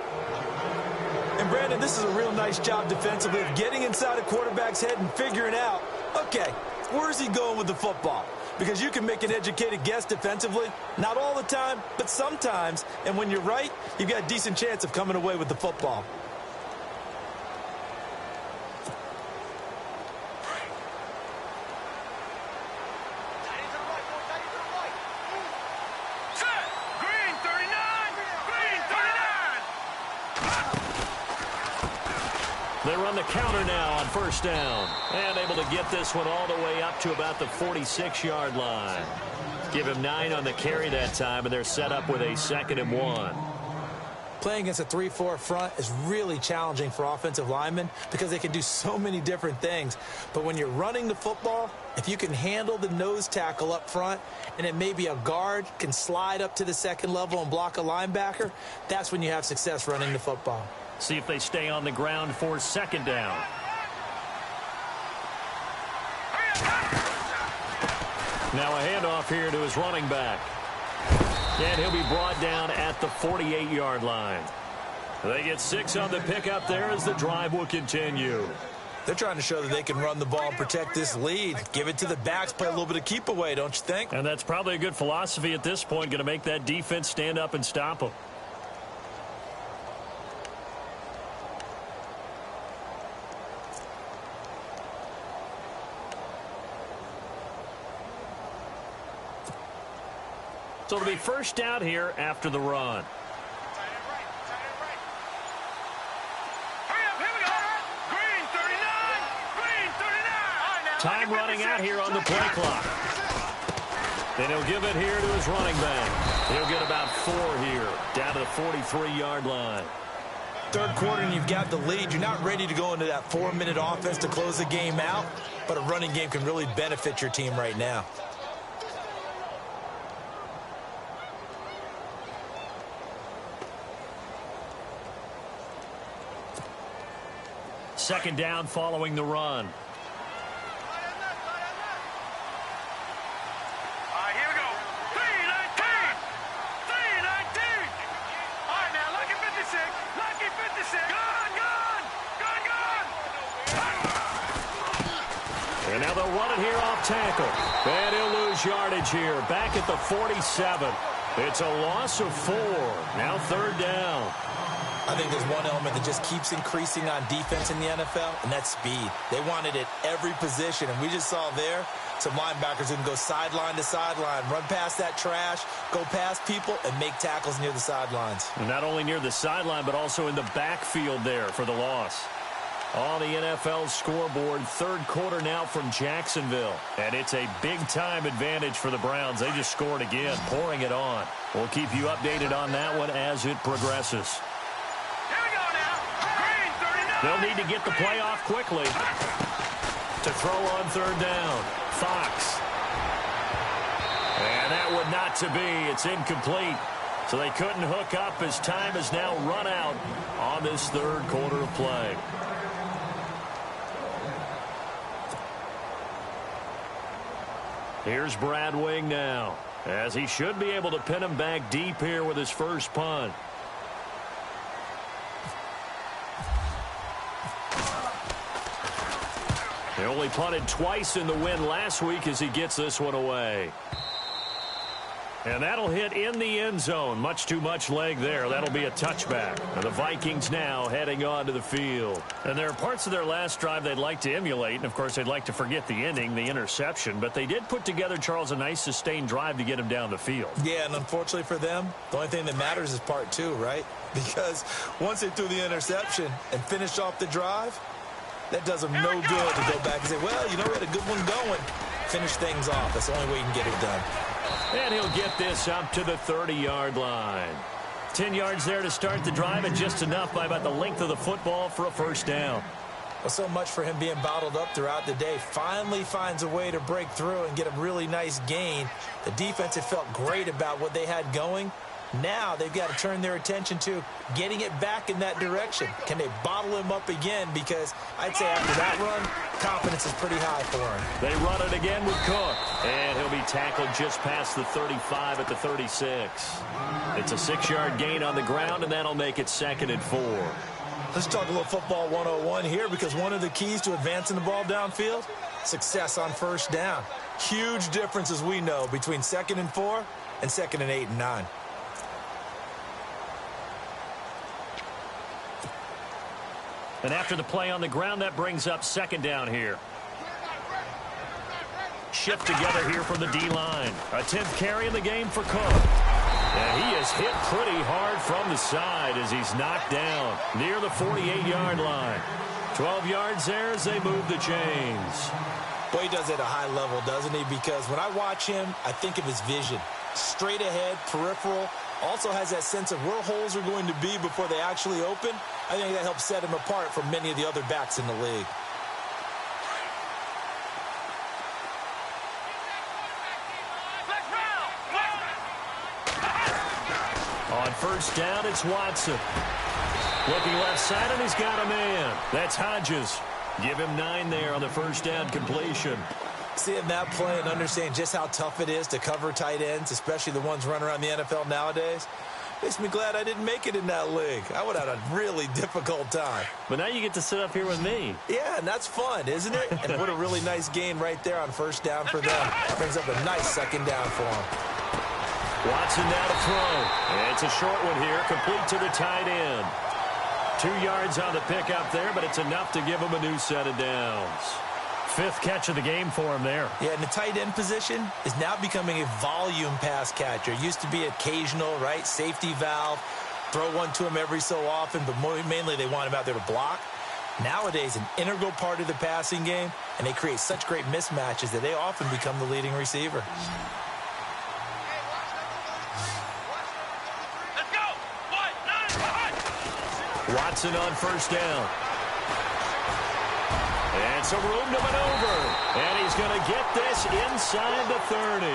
And, Brandon, this is a real nice job defensively of getting inside a quarterback's head and figuring out, okay, where's he going with the football? Because you can make an educated guess defensively, not all the time, but sometimes. And when you're right, you've got a decent chance of coming away with the football. They run the counter now on 1st down. And able to get this one all the way up to about the 46-yard line. Give him 9 on the carry that time, and they're set up with a 2nd and 1. Playing against a 3-4 front is really challenging for offensive linemen because they can do so many different things. But when you're running the football, if you can handle the nose tackle up front and then maybe a guard can slide up to the 2nd level and block a linebacker, that's when you have success running the football. See if they stay on the ground for 2nd down. Now a handoff here to his running back. And he'll be brought down at the 48-yard line. They get 6 on the pickup there as the drive will continue. They're trying to show that they can run the ball and protect this lead. Give it to the backs, play a little bit of keep away, don't you think? And that's probably a good philosophy at this point, going to make that defense stand up and stop them. So it'll be 1st down here after the run. Time running out here on the play clock. And he'll give it here to his running back. He'll get about 4 here, down to the 43-yard line. 3rd quarter and you've got the lead. You're not ready to go into that 4-minute offense to close the game out, but a running game can really benefit your team right now. 2nd down following the run. Here we go. 3-19. 3-19. All right, now, lucky 56. Lucky 56. Gone. And now they'll run it here off tackle. And he'll lose yardage here. Back at the 47. It's a loss of 4. Now 3rd down. I think there's one element that just keeps increasing on defense in the NFL, and that's speed. They want it at every position, and we just saw there some linebackers who can go sideline to sideline, run past that trash, go past people, and make tackles near the sidelines. And not only near the sideline, but also in the backfield there for the loss. On the NFL scoreboard, 3rd quarter now from Jacksonville. And it's a big-time advantage for the Browns. They just scored again, pouring it on. We'll keep you updated on that one as it progresses. They'll need to get the play off quickly to throw on 3rd down. Fox. And that would not to be. It's incomplete. So they couldn't hook up as time has now run out on this 3rd quarter of play. Here's Brad Wing now. as he should be able to pin him back deep here with his first punt. They only punted twice in the win last week as he gets this one away. And that'll hit in the end zone. Much too much leg there. That'll be a touchback. And the Vikings now heading on to the field. And there are parts of their last drive they'd like to emulate. And, of course, they'd like to forget the ending, the interception. But they did put together, Charles, a nice sustained drive to get him down the field. Yeah, and unfortunately for them, the only thing that matters is part two, right? Because once they threw the interception and finished off the drive, that does them no good to go back and say, well, you know, we had a good one going. Finish things off. That's the only way you can get it done. And he'll get this up to the 30-yard line. 10 yards there to start the drive, and just enough by about the length of the football for a first down. Well, so much for him being bottled up throughout the day. Finally finds a way to break through and get a really nice gain. The defense had felt great about what they had going. Now they've got to turn their attention to getting it back in that direction. Can they bottle him up again? Because I'd say after that run, confidence is pretty high for him. They run it again with Cook. And he'll be tackled just past the 35 at the 36. It's a 6-yard gain on the ground, and that'll make it 2nd and 4. Let's talk a little football 101 here, because one of the keys to advancing the ball downfield, success on first down. Huge difference, as we know, between 2nd and 4 and 2nd and 8 and 9. And after the play on the ground, that brings up 2nd down here. Shift together here from the D-line. A 10th carry in the game for Cook. And he is hit pretty hard from the side as he's knocked down near the 48-yard line. 12 yards there as they move the chains. Boy, he does it at a high level, doesn't he? Because when I watch him, I think of his vision. Straight ahead, peripheral. Also has that sense of where holes are going to be before they actually open. I think that helps set him apart from many of the other backs in the league. On first down, it's Watson. Looking left side, and he's got a man. That's Hodges. Give him 9 there on the first down completion. Seeing that play and understand just how tough it is to cover tight ends, especially the ones running around the NFL nowadays, makes me glad I didn't make it in that league. I would have had a really difficult time. But now you get to sit up here with me. Yeah, and that's fun, isn't it? And what a really nice gain right there on first down for them. Brings up a nice 2nd down for them. Watson now to throw. And it's a short one here, complete to the tight end. 2 yards on the pickup there, but it's enough to give him a new set of downs. 5th catch of the game for him there. Yeah, and the tight end position is now becoming a volume pass catcher. It used to be occasional, right? Safety valve. Throw one to him every so often, but mainly they want him out there to block. Nowadays, an integral part of the passing game, and they create such great mismatches that they often become the leading receiver. Watson on first down. And some room to maneuver. And he's going to get this inside the 30.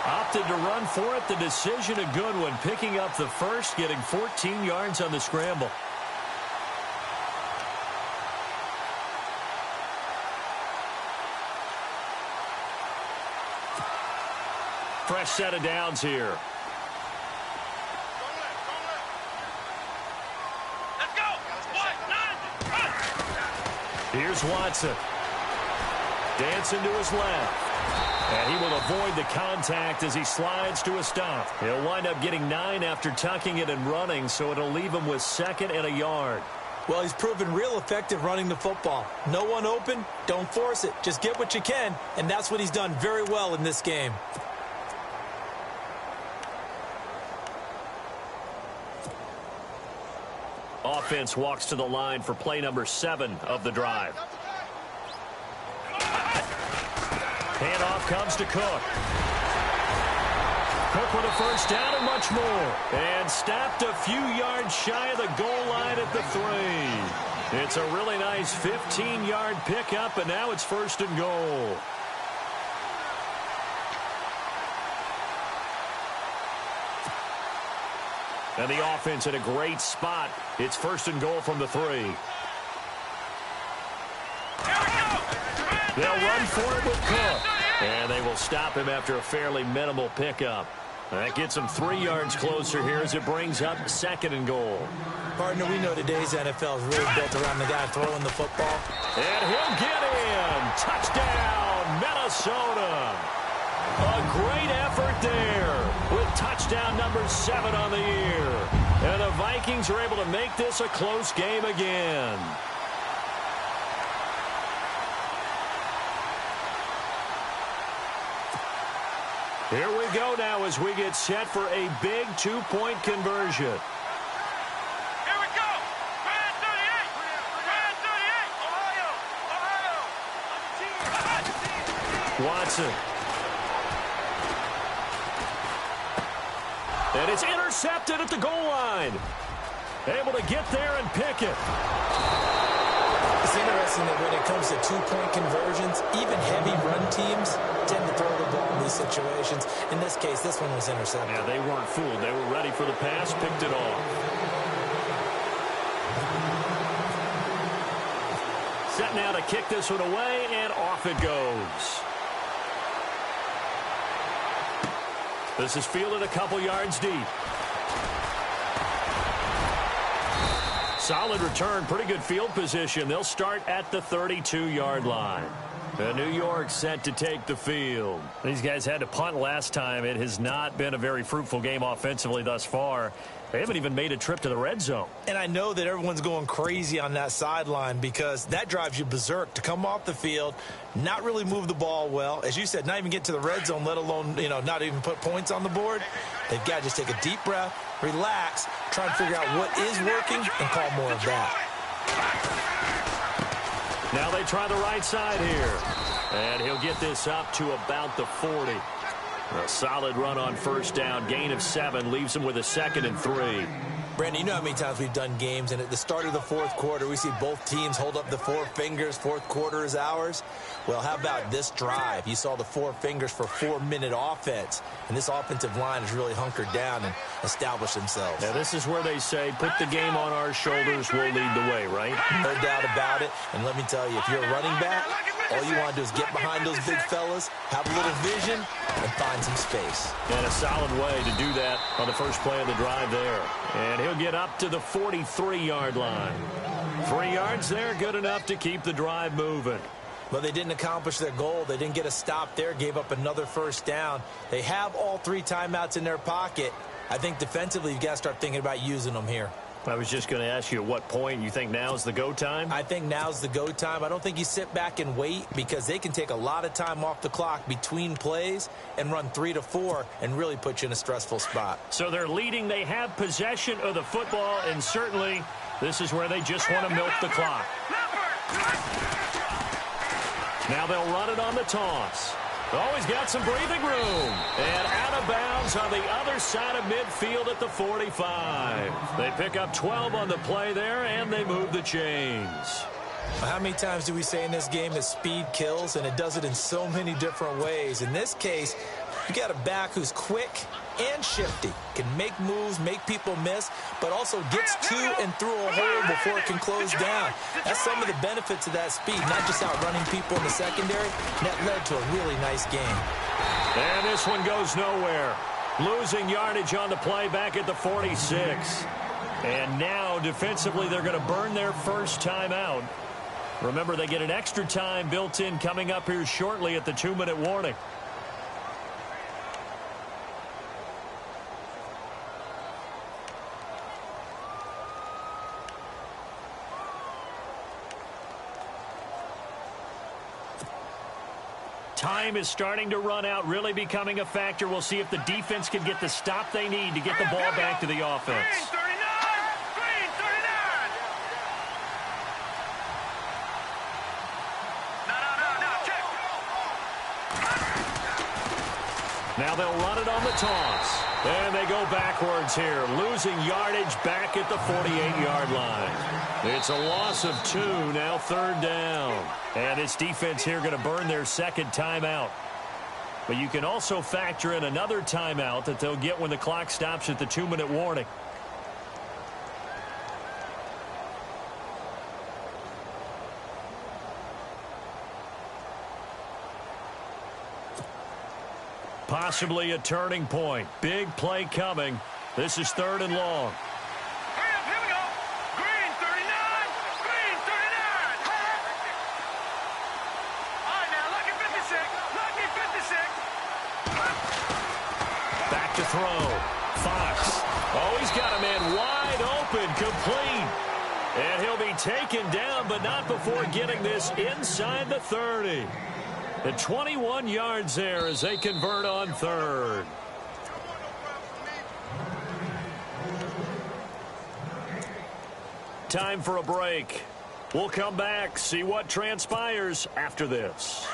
Opted to run for it. The decision a good one. Picking up the first, getting 14 yards on the scramble. Fresh set of downs here. Here's Watson. Dancing to his left. And he will avoid the contact as he slides to a stop. He'll wind up getting 9 after tucking it and running, so it'll leave him with 2nd and a yard. Well, he's proven real effective running the football. No one open, don't force it. Just get what you can, and that's what he's done very well in this game. Offense walks to the line for play number 7 of the drive. Handoff comes to Cook. Cook with a first down and much more. And stopped a few yards shy of the goal line at the 3. It's a really nice 15-yard pickup, and now it's 1st and goal. And the offense in a great spot. It's 1st and goal from the 3. They'll run for it with Cook. And they will stop him after a fairly minimal pickup. That gets him 3 yards closer here as it brings up 2nd and goal. Partner, we know today's NFL is really built around the guy throwing the football. And he'll get in. Touchdown, Minnesota. A great effort there with touchdown number 7 on the year. And the Vikings are able to make this a close game again. Here we go now as we get set for a big 2-point conversion. Here we go. Brand 38. Brand 38. Ohio. Watson. And it's intercepted at the goal line. Able to get there and pick it. It's interesting that when it comes to 2-point conversions, even heavy run teams tend to throw the ball in these situations. In this case, this one was intercepted. Yeah, they weren't fooled. They were ready for the pass, picked it off. Set now to kick this one away, and off it goes. This is fielded a couple yards deep. Solid return, pretty good field position. They'll start at the 32-yard line. And New York set to take the field. These guys had to punt last time. It has not been a very fruitful game offensively thus far. They haven't even made a trip to the red zone. And I know that everyone's going crazy on that sideline because that drives you berserk to come off the field, not really move the ball well. As you said, not even get to the red zone, let alone, not even put points on the board. They've got to just take a deep breath, relax, try and figure out what is working, and call more of that. Now they try the right side here. And he'll get this up to about the 40. A solid run on first down. Gain of 7 leaves him with a 2nd and 3. Brandon, you know how many times we've done games, and at the start of the fourth quarter, we see both teams hold up the 4 fingers, fourth quarter is ours. Well, how about this drive? You saw the 4 fingers for 4-minute offense, and this offensive line has really hunkered down and established themselves. Now, this is where they say, put the game on our shoulders, we'll lead the way, right? No doubt about it, and let me tell you, if you're a running back, all you want to do is get behind those big fellas, have a little vision, and find some space. And a solid way to do that on the first play of the drive there. And he'll get up to the 43-yard line. 3 yards there, good enough to keep the drive moving. But they didn't accomplish their goal. They didn't get a stop there, gave up another first down. They have all 3 timeouts in their pocket. I think defensively, you've got to start thinking about using them here. I was just going to ask you at what point you think now's the go time? I think now's the go time. I don't think you sit back and wait because they can take a lot of time off the clock between plays and run 3 to 4 and really put you in a stressful spot. So they're leading. They have possession of the football, and certainly this is where they just want to milk the clock. Now they'll run it on the toss. Always got some breathing room. And out of bounds on the other side of midfield at the 45. They pick up 12 on the play there, and they move the chains. How many times do we say in this game that speed kills, and it does it in so many different ways? In this case, you got a back who's quick and shifty, can make moves, make people miss, but also gets to and through a hole before it can close down. That's some of the benefits of that speed, not just outrunning people in the secondary. That led to a really nice game. And this one goes nowhere. Losing yardage on the play back at the 46. And now defensively they're going to burn their first timeout. Remember, they get an extra time built in coming up here shortly at the 2-minute warning. Time is starting to run out, really becoming a factor. We'll see if the defense can get the stop they need to get the ball back to the offense. Green 39. No, check. Now they'll run it on the toss. And they go backwards here, losing yardage back at the 48-yard line. It's a loss of 2, now 3rd down. And its defense here going to burn their second timeout. But you can also factor in another timeout that they'll get when the clock stops at the 2-minute warning. Possibly a turning point. Big play coming. This is 3rd and long. Hurry up, here we go. Green 39. Green 39. All right, now, lucky 56. Lucky 56. Back to throw. Fox. Oh, he's got a man wide open, complete. And he'll be taken down, but not before getting this inside the 30. The 21 yards there as they convert on 3rd. Time for a break. We'll come back, see what transpires after this.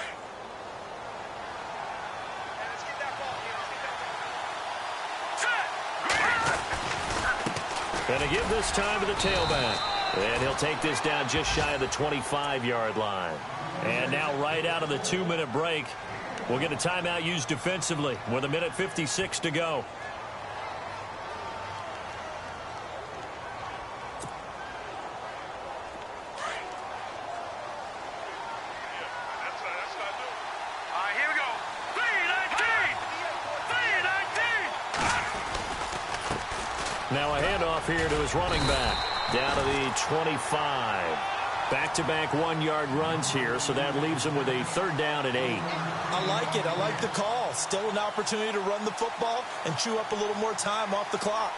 And to give this time to the tailback. And he'll take this down just shy of the 25-yard line. And now right out of the 2-minute break, we'll get a timeout used defensively with 1:56 to go. All right, here we go. 319. 319. Now a handoff here to his running back. Down to the 25. Back-to-back 1-yard runs here, so that leaves him with a 3rd down and 8. I like it. I like the call. Still an opportunity to run the football and chew up a little more time off the clock.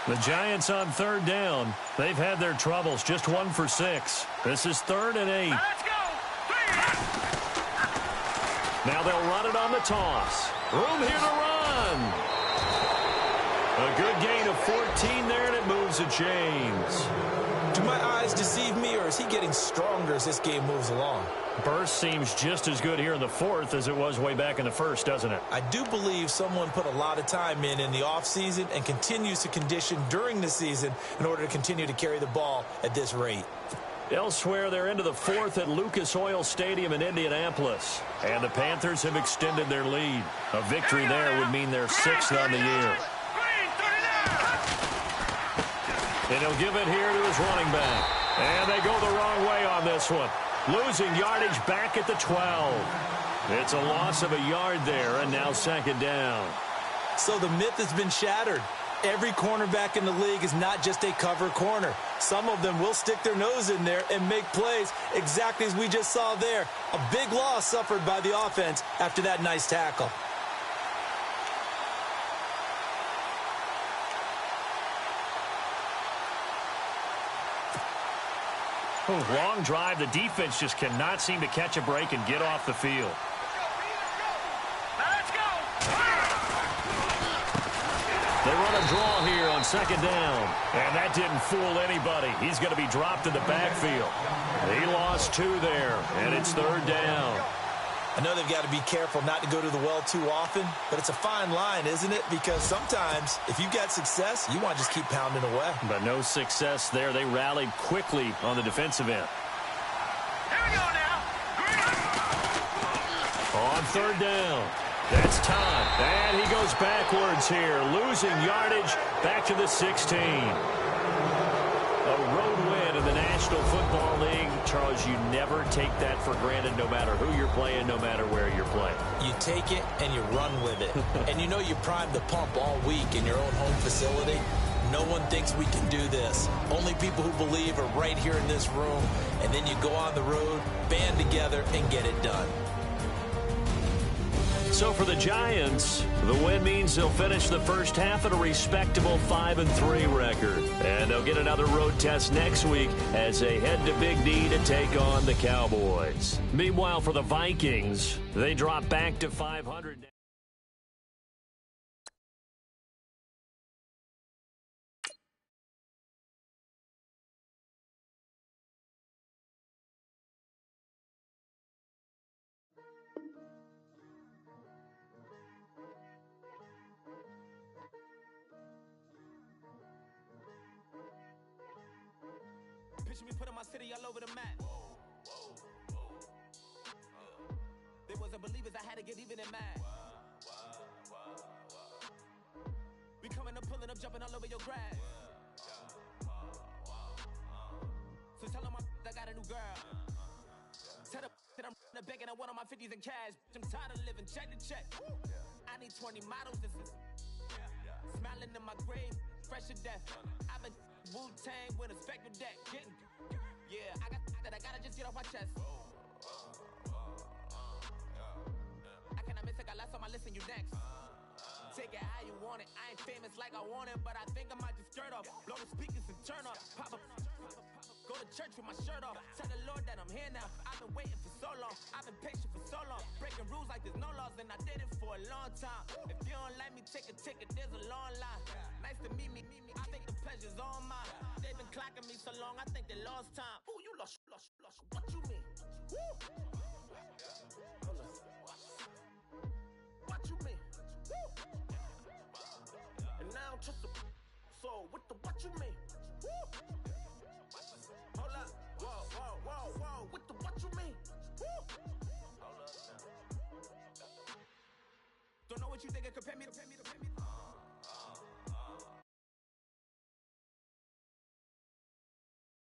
The Giants on 3rd down. They've had their troubles. Just 1 for 6. This is 3rd and 8. Let's go. Now they'll run it on the toss. Room here to run. A good gain of 14 there, and it moves the chains. Do my eyes deceive me, or is he getting stronger as this game moves along? Burst seems just as good here in the 4th as it was way back in the 1st, doesn't it? I do believe someone put a lot of time in the offseason and continues to condition during the season in order to continue to carry the ball at this rate. Elsewhere, they're into the 4th at Lucas Oil Stadium in Indianapolis. And the Panthers have extended their lead. A victory there would mean they're 6th on the year. And he'll give it here to his running back. And they go the wrong way on this one. Losing yardage back at the 12. It's a loss of a yard there, and now 2nd down. So the myth has been shattered. Every cornerback in the league is not just a cover corner. Some of them will stick their nose in there and make plays exactly as we just saw there. A big loss suffered by the offense after that nice tackle. Long drive. The defense just cannot seem to catch a break and get off the field. Let's go. They run a draw here on 2nd down. And that didn't fool anybody. He's going to be dropped in the backfield. He lost 2 there, and it's 3rd down. I know they've got to be careful not to go to the well too often, but it's a fine line, isn't it? Because sometimes, if you've got success, you want to just keep pounding away. But no success there. They rallied quickly on the defensive end. Here we go now. On 3rd down. That's time. And he goes backwards here, losing yardage back to the 16. A road win in the National Football League. Charles, you never take that for granted no matter who you're playing, no matter where you're playing. You take it and you run with it. And you know you primed the pump all week in your own home facility. No one thinks we can do this. Only people who believe are right here in this room. And then you go on the road, band together, and get it done. So for the Giants, the win means they'll finish the first half at a respectable 5-3 record. And they'll get another road test next week as they head to Big D to take on the Cowboys. Meanwhile, for the Vikings, they drop back to 500. Picture me putting my city all over the map. wasn't believers, I had to get even in mad. We coming up, pulling up, jumping all over your grass. So tell them I got a new girl. Tell them that I'm the begging, I want on my 50s in cash. I'm tired of living check to check. I need 20 models, this is smiling in my grave, fresh to death. I've been Wu-Tang with a spectral deck. I gotta just get off my chest. I cannot miss it, got last on my list and you next. Take it how you want it. I ain't famous like I want it, but I think I might just skirt off. Blow the speakers and turn up. Pop up. Go to church with my shirt off. Tell the Lord that I'm here now. I've been waiting for so long. I've been patient for so long. Breaking rules like there's no laws, and I did it for a long time. If you don't like me, take a ticket. There's a long line. Nice to meet me. I think the pleasure's all mine. They've been clocking me so long, I think they lost time. Ooh, you lost. What you mean? Woo! Hold up. What you mean? Woo! And now I don't trust the so what you mean? Woo! Hold up, whoa, what you mean? Woo! Hold up now. Don't know what you think, compare me to